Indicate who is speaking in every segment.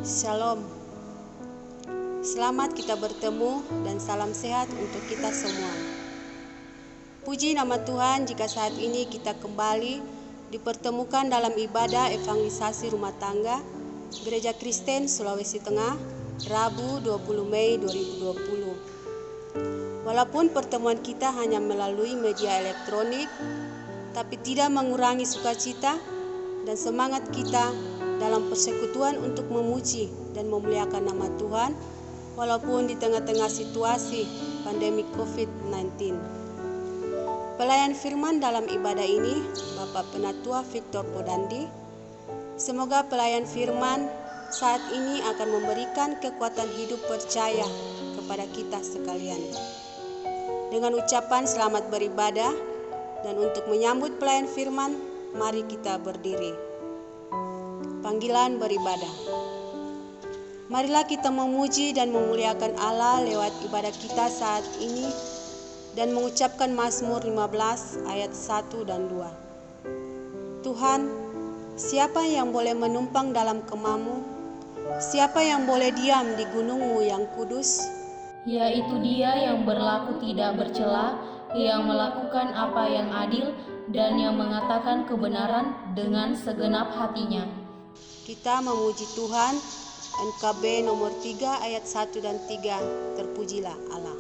Speaker 1: Shalom. Selamat kita bertemu dan salam sehat untuk kita semua. Puji nama Tuhan jika saat ini kita kembali dipertemukan dalam ibadah evangelisasi rumah tangga Gereja Kristen Sulawesi Tengah, Rabu 20 Mei 2020. Walaupun pertemuan kita hanya melalui media elektronik, tapi tidak mengurangi sukacita dan semangat kita dalam persekutuan untuk memuji dan memuliakan nama Tuhan walaupun di tengah-tengah situasi pandemi COVID-19. Pelayan firman dalam ibadah ini Bapak Penatua Victor Podandi. Semoga pelayan firman saat ini akan memberikan kekuatan hidup percaya kepada kita sekalian. Dengan ucapan selamat beribadah dan untuk menyambut pelayan firman, mari kita berdiri. Panggilan beribadah. Marilah kita memuji dan memuliakan Allah lewat ibadah kita saat ini dan mengucapkan Mazmur 15 ayat 1 dan 2. Tuhan, siapa yang boleh menumpang dalam kemah-Mu? Siapa yang boleh diam di gunung-Mu yang kudus?
Speaker 2: Yaitu Dia yang berlaku tidak bercela, yang melakukan apa yang adil, dan yang mengatakan kebenaran dengan segenap hatinya.
Speaker 1: Kita memuji Tuhan. NKB nomor 3 ayat 1 dan 3. Terpujilah Allah.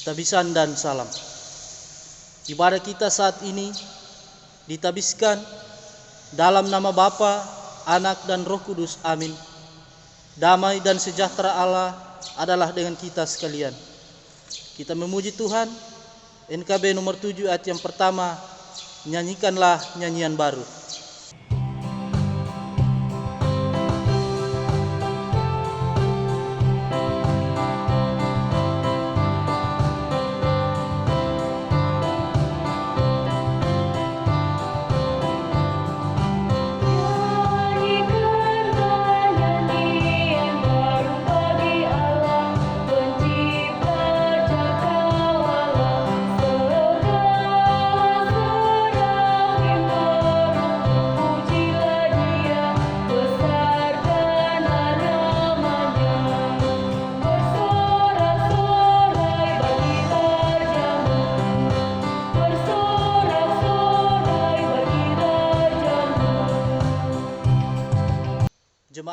Speaker 3: Tabisan dan salam. Ibadah kita saat ini ditabiskan dalam nama Bapa, Anak dan Roh Kudus. Amin. Damai dan sejahtera Allah adalah dengan kita sekalian. Kita memuji Tuhan. NKB nomor 7 ayat yang pertama, nyanyikanlah nyanyian baru.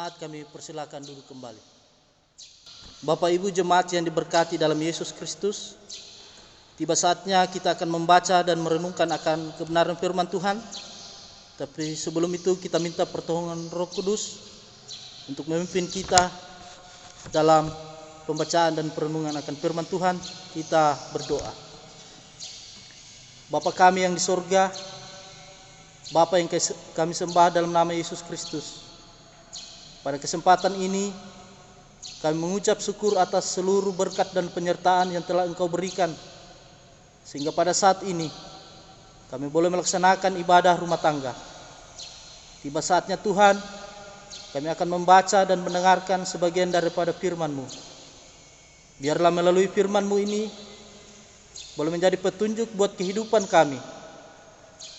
Speaker 3: Jemaat kami persilakan duduk kembali. Bapak Ibu jemaat yang diberkati dalam Yesus Kristus, tiba saatnya kita akan membaca dan merenungkan akan kebenaran firman Tuhan. Tapi sebelum itu kita minta pertolongan Roh Kudus untuk memimpin kita dalam pembacaan dan perenungan akan firman Tuhan. Kita berdoa. Bapa kami yang di sorga, Bapa yang kami sembah dalam nama Yesus Kristus, pada kesempatan ini kami mengucap syukur atas seluruh berkat dan penyertaan yang telah Engkau berikan, sehingga pada saat ini kami boleh melaksanakan ibadah rumah tangga. Tiba saatnya Tuhan, kami akan membaca dan mendengarkan sebagian daripada firman-Mu. Biarlah melalui firman-Mu ini boleh menjadi petunjuk buat kehidupan kami.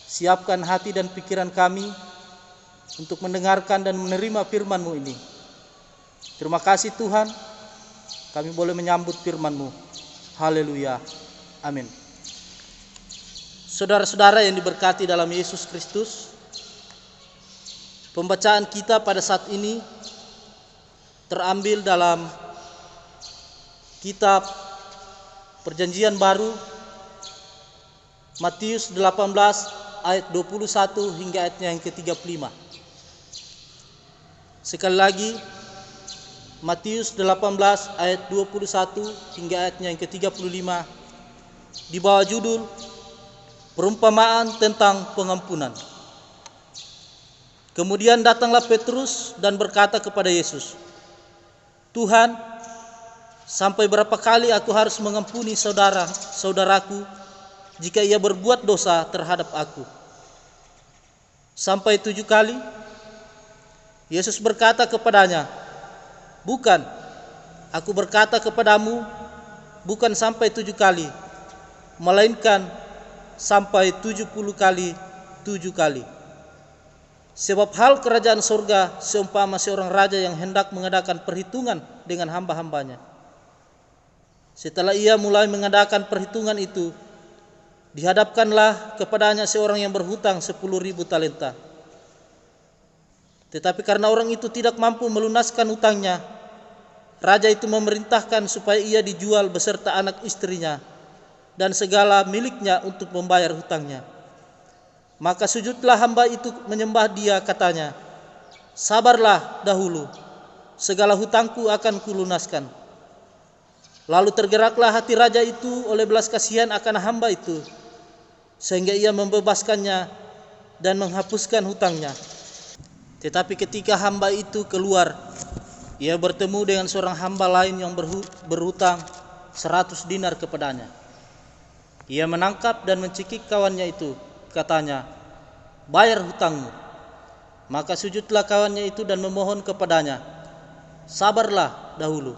Speaker 3: Siapkan hati dan pikiran kami untuk mendengarkan dan menerima firman-Mu ini. Terima kasih Tuhan, kami boleh menyambut firman-Mu. Haleluya. Amin. Saudara-saudara yang diberkati dalam Yesus Kristus, pembacaan kita pada saat ini terambil dalam kitab Perjanjian Baru, Matius 18 ayat 21 hingga ayatnya yang ke-35. Sekali lagi, Matius 18 ayat 21 hingga ayatnya yang ke-35 di bawah judul Perumpamaan tentang pengampunan. Kemudian datanglah Petrus dan berkata kepada Yesus, "Tuhan, sampai berapa kali aku harus mengampuni saudaraku jika ia berbuat dosa terhadap aku? Sampai 7 kali?" Yesus berkata kepadanya, "Bukan, aku berkata kepadamu, bukan sampai 7 kali, melainkan sampai 70 kali 7 kali. Sebab hal kerajaan surga seumpama seorang raja yang hendak mengadakan perhitungan dengan hamba-hambanya. Setelah ia mulai mengadakan perhitungan itu, dihadapkanlah kepadanya seorang yang berhutang 10.000 talenta. Tetapi karena orang itu tidak mampu melunaskan hutangnya, raja itu memerintahkan supaya ia dijual beserta anak istrinya dan segala miliknya untuk membayar hutangnya. Maka sujudlah hamba itu menyembah dia, katanya, 'Sabarlah dahulu, segala hutangku akan kulunaskan.' Lalu tergeraklah hati raja itu oleh belas kasihan akan hamba itu, sehingga ia membebaskannya dan menghapuskan hutangnya. Tetapi ketika hamba itu keluar, ia bertemu dengan seorang hamba lain yang berhutang 100 dinar kepadanya. Ia menangkap dan mencekik kawannya itu, katanya, 'Bayar hutangmu.' Maka sujudlah kawannya itu dan memohon kepadanya, 'Sabarlah dahulu,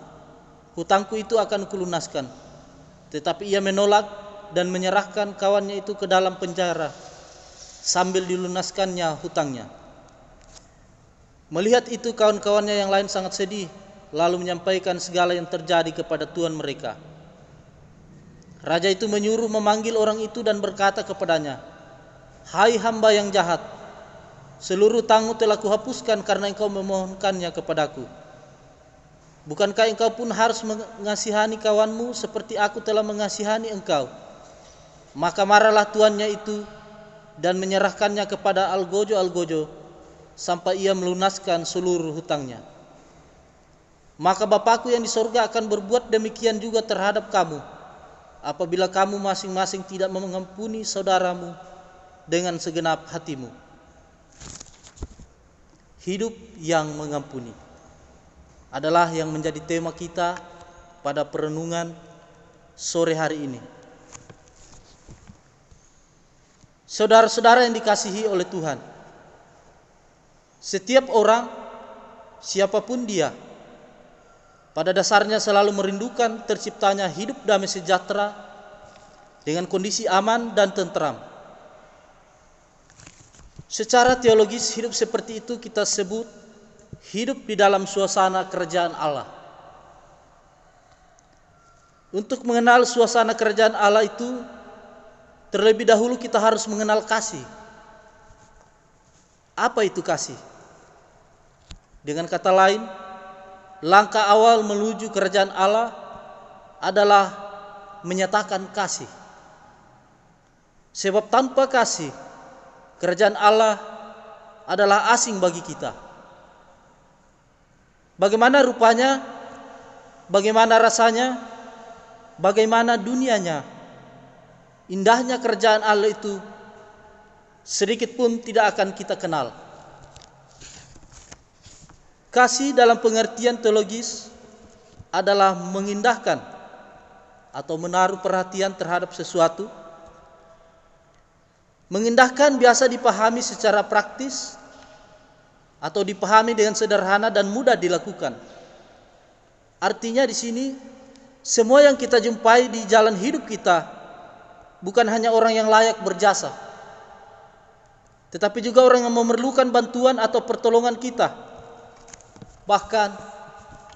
Speaker 3: hutangku itu akan kulunaskan.' Tetapi ia menolak dan menyerahkan kawannya itu ke dalam penjara sambil dilunaskannya hutangnya. Melihat itu kawan-kawannya yang lain sangat sedih, lalu menyampaikan segala yang terjadi kepada tuan mereka. Raja itu menyuruh memanggil orang itu dan berkata kepadanya, 'Hai hamba yang jahat, seluruh hutangmu telah kuhapuskan karena engkau memohonkannya kepadaku. Bukankah engkau pun harus mengasihani kawanmu seperti aku telah mengasihani engkau?' Maka marahlah tuannya itu dan menyerahkannya kepada algojo-algojo sampai ia melunaskan seluruh hutangnya. Maka Bapakku yang di sorga akan berbuat demikian juga terhadap kamu, apabila kamu masing-masing tidak mengampuni saudaramu dengan segenap hatimu." Hidup yang mengampuni adalah yang menjadi tema kita pada perenungan sore hari ini. Saudara-saudara yang dikasihi oleh Tuhan, setiap orang, siapapun dia, pada dasarnya selalu merindukan terciptanya hidup damai sejahtera dengan kondisi aman dan tentram. Secara teologis, hidup seperti itu kita sebut hidup di dalam suasana kerajaan Allah. Untuk mengenal suasana kerajaan Allah itu, terlebih dahulu kita harus mengenal kasih. Apa itu kasih? Dengan kata lain, langkah awal menuju kerajaan Allah adalah menyatakan kasih. Sebab tanpa kasih, kerajaan Allah adalah asing bagi kita. Bagaimana rupanya, bagaimana rasanya, bagaimana dunianya, indahnya kerajaan Allah itu sedikit pun tidak akan kita kenal. Kasih dalam pengertian teologis adalah mengindahkan atau menaruh perhatian terhadap sesuatu. Mengindahkan biasa dipahami secara praktis atau dipahami dengan sederhana dan mudah dilakukan. Artinya di sini semua yang kita jumpai di jalan hidup kita bukan hanya orang yang layak berjasa, tetapi juga orang yang memerlukan bantuan atau pertolongan kita. Bahkan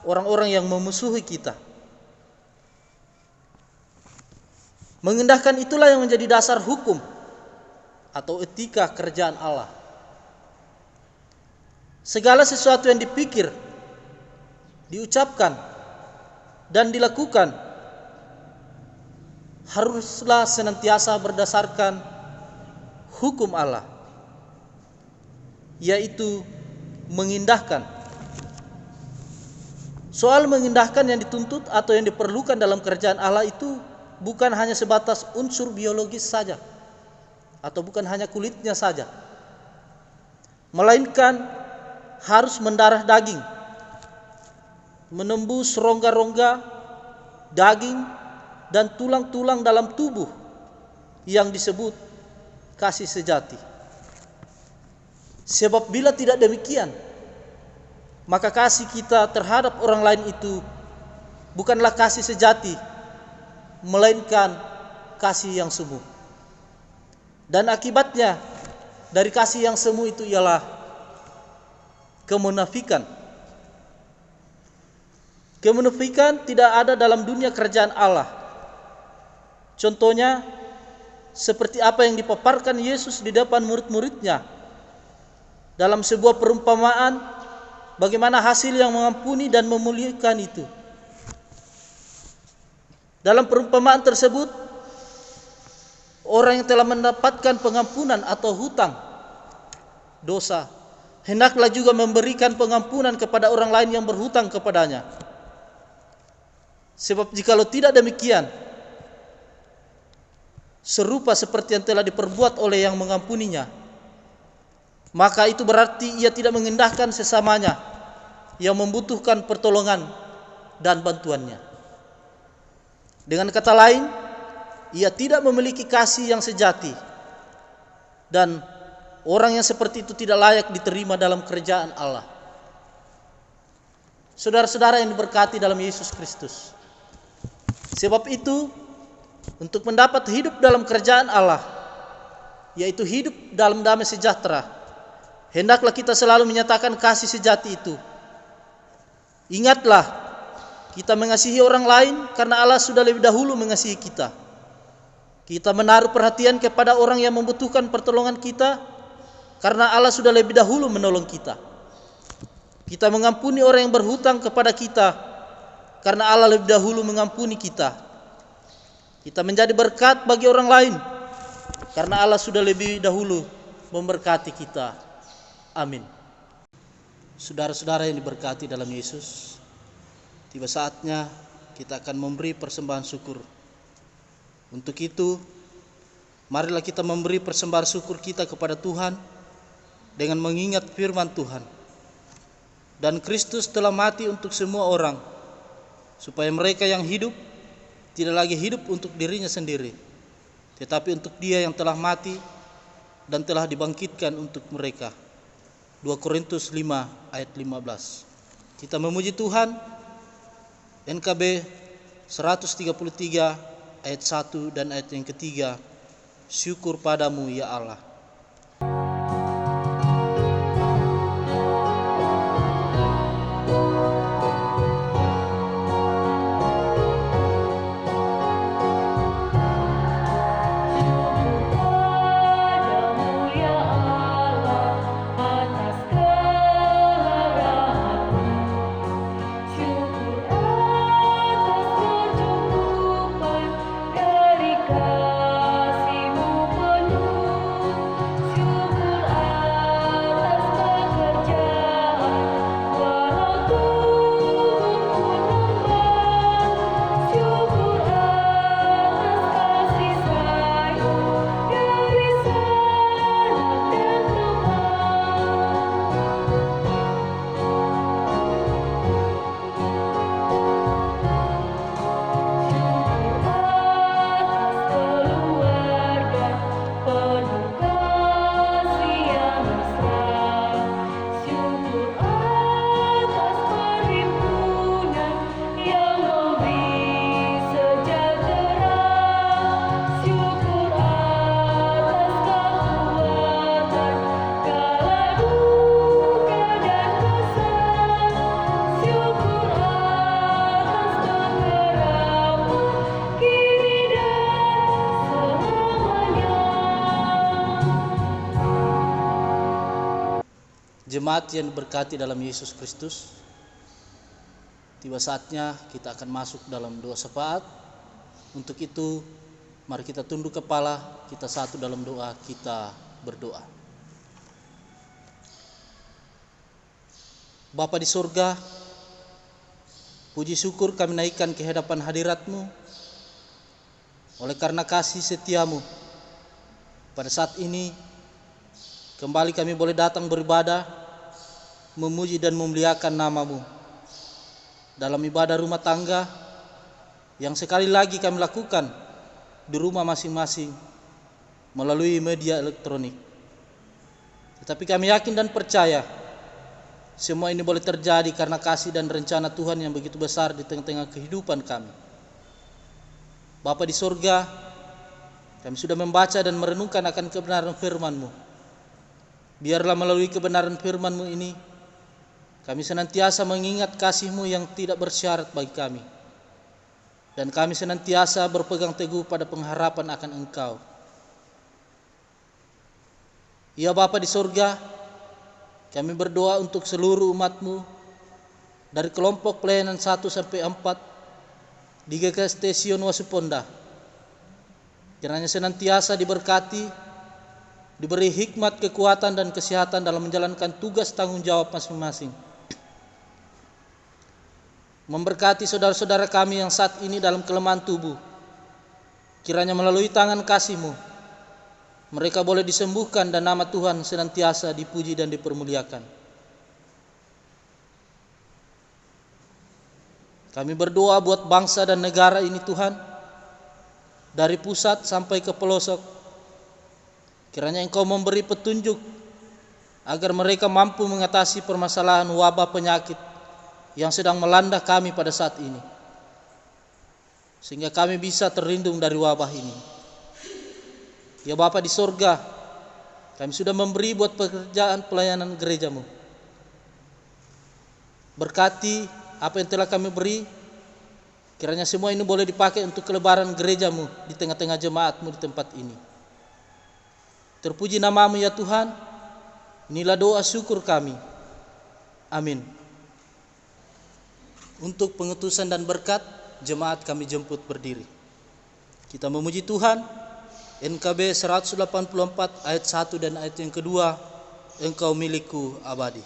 Speaker 3: orang-orang yang memusuhi kita. Mengindahkan itulah yang menjadi dasar hukum atau etika kerajaan Allah. Segala sesuatu yang dipikir, diucapkan, dan dilakukan haruslah senantiasa berdasarkan hukum Allah, yaitu mengindahkan. Soal mengindahkan yang dituntut atau yang diperlukan dalam kerajaan Allah itu bukan hanya sebatas unsur biologis saja, atau bukan hanya kulitnya saja, melainkan harus mendarah daging, menembus rongga-rongga daging dan tulang-tulang dalam tubuh yang disebut kasih sejati. Sebab bila tidak demikian, maka kasih kita terhadap orang lain itu bukanlah kasih sejati, melainkan kasih yang semu. Dan akibatnya dari kasih yang semu itu ialah kemunafikan. Kemunafikan tidak ada dalam dunia kerajaan Allah. Contohnya seperti apa yang dipaparkan Yesus di depan murid-muridnya dalam sebuah perumpamaan, bagaimana hasil yang mengampuni dan memulihkan itu. Dalam perumpamaan tersebut, orang yang telah mendapatkan pengampunan atau hutang dosa hendaklah juga memberikan pengampunan kepada orang lain yang berhutang kepadanya. Sebab jikalau tidak demikian, serupa seperti yang telah diperbuat oleh yang mengampuninya, maka itu berarti ia tidak mengindahkan sesamanya yang membutuhkan pertolongan dan bantuannya. Dengan kata lain, ia tidak memiliki kasih yang sejati, dan orang yang seperti itu tidak layak diterima dalam kerajaan Allah. Saudara-saudara yang diberkati dalam Yesus Kristus, sebab itu untuk mendapat hidup dalam kerajaan Allah, yaitu hidup dalam damai sejahtera, hendaklah kita selalu menyatakan kasih sejati itu. Ingatlah, kita mengasihi orang lain karena Allah sudah lebih dahulu mengasihi kita. Kita menaruh perhatian kepada orang yang membutuhkan pertolongan kita karena Allah sudah lebih dahulu menolong kita. Kita mengampuni orang yang berhutang kepada kita karena Allah lebih dahulu mengampuni kita. Kita menjadi berkat bagi orang lain karena Allah sudah lebih dahulu memberkati kita. Amin. Saudara-saudara yang diberkati dalam Yesus, tiba saatnya kita akan memberi persembahan syukur. Untuk itu, marilah kita memberi persembahan syukur kita kepada Tuhan dengan mengingat firman Tuhan. Dan Kristus telah mati untuk semua orang, supaya mereka yang hidup tidak lagi hidup untuk dirinya sendiri, tetapi untuk Dia yang telah mati dan telah dibangkitkan untuk mereka. 2 Korintus 5 ayat 15. Kita memuji Tuhan. NKB 133 ayat 1 dan ayat yang ketiga. Syukur padamu ya Allah. Jemaat yang berkati dalam Yesus Kristus, tiba saatnya kita akan masuk dalam doa syafaat. Untuk itu, mari kita tunduk kepala, kita satu dalam doa, kita berdoa. Bapa di surga, puji syukur kami naikkan ke hadapan hadirat-Mu. Oleh karena kasih setiamu, pada saat ini kembali kami boleh datang beribadah, memuji dan memuliakan nama-Mu dalam ibadah rumah tangga yang sekali lagi kami lakukan di rumah masing-masing melalui media elektronik. Tetapi kami yakin dan percaya semua ini boleh terjadi karena kasih dan rencana Tuhan yang begitu besar di tengah-tengah kehidupan kami. Bapa di surga, kami sudah membaca dan merenungkan akan kebenaran firman-Mu. Biarlah melalui kebenaran firman-Mu ini, kami senantiasa mengingat kasih-Mu yang tidak bersyarat bagi kami. Dan kami senantiasa berpegang teguh pada pengharapan akan Engkau. Ya Bapa di surga, kami berdoa untuk seluruh umat-Mu, dari kelompok pelayanan 1 sampai 4, di GKS Stasiun Wasuponda. Kiranya senantiasa diberkati, diberi hikmat, kekuatan, dan kesehatan dalam menjalankan tugas tanggung jawab masing-masing. Memberkati saudara-saudara kami yang saat ini dalam kelemahan tubuh. Kiranya melalui tangan kasih-Mu, mereka boleh disembuhkan dan nama Tuhan senantiasa dipuji dan dipermuliakan. Kami berdoa buat bangsa dan negara ini Tuhan, dari pusat sampai ke pelosok. Kiranya Engkau memberi petunjuk agar mereka mampu mengatasi permasalahan wabah penyakit yang sedang melanda kami pada saat ini, sehingga kami bisa terlindung dari wabah ini. Ya Bapa di surga, kami sudah memberi buat pekerjaan pelayanan gereja-Mu. Berkati apa yang telah kami beri, kiranya semua ini boleh dipakai untuk kelebaran gereja-Mu di tengah-tengah jemaat-Mu di tempat ini. Terpuji nama-Mu ya Tuhan, inilah doa syukur kami. Amin. Untuk pengutusan dan berkat, jemaat kami jemput berdiri. Kita memuji Tuhan. NKB 184 ayat 1 dan ayat yang kedua, Engkau milikku abadi.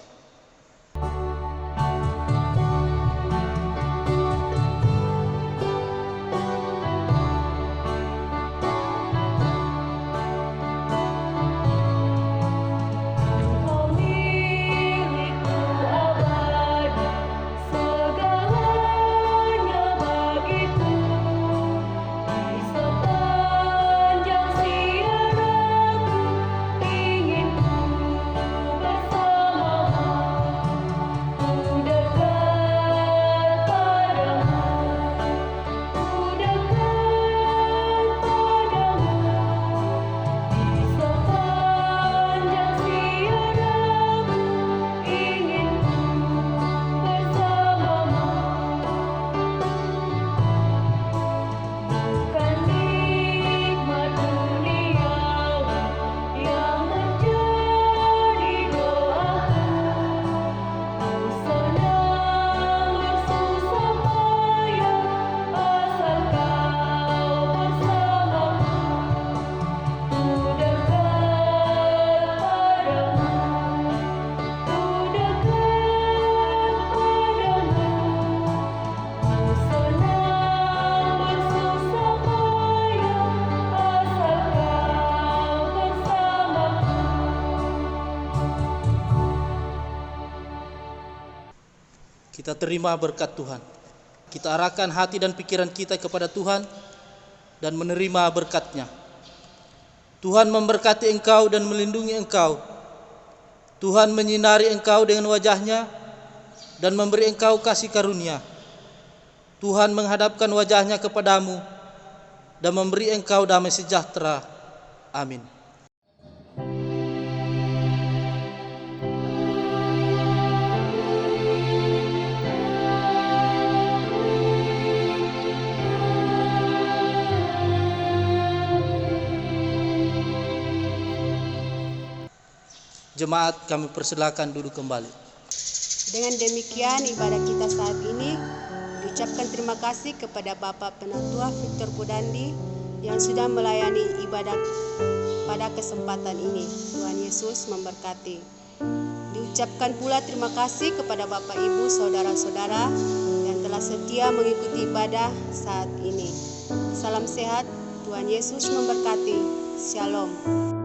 Speaker 3: Kita terima berkat Tuhan. Kita arahkan hati dan pikiran kita kepada Tuhan dan menerima berkat-Nya. Tuhan memberkati engkau dan melindungi engkau. Tuhan menyinari engkau dengan wajah-Nya dan memberi engkau kasih karunia. Tuhan menghadapkan wajah-Nya kepadamu dan memberi engkau damai sejahtera. Amin. Jemaat kami persilakan duduk kembali.
Speaker 1: Dengan demikian ibadah kita saat ini diucapkan terima kasih kepada Bapak Penatua Victor Bodandi yang sudah melayani ibadah pada kesempatan ini. Tuhan Yesus memberkati. Diucapkan pula terima kasih kepada Bapak Ibu saudara-saudara yang telah setia mengikuti ibadah saat ini. Salam sehat, Tuhan Yesus memberkati. Shalom.